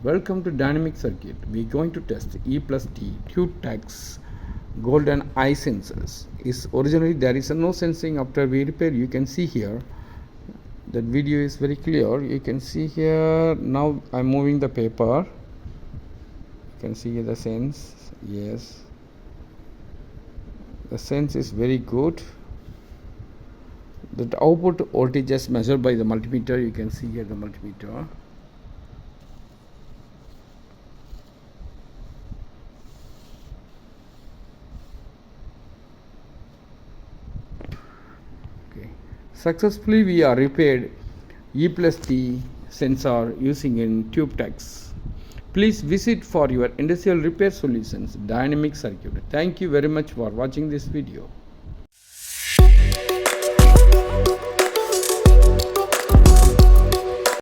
Welcome to dynamic circuit. We're going to test E plus T Types golden eye sensors. Is originally there is no sensing after we repair. You can see here that video is very clear. You can see here now I'm moving the paper. You can see the sense. Yes, the sense is very good. The output voltage is measured by the multimeter. You can see here the multimeter. Okay. Successfully we are repaired E plus T sensor using in Types. Please visit for your industrial repair solutions dynamic circuit. Thank you very much for watching this video.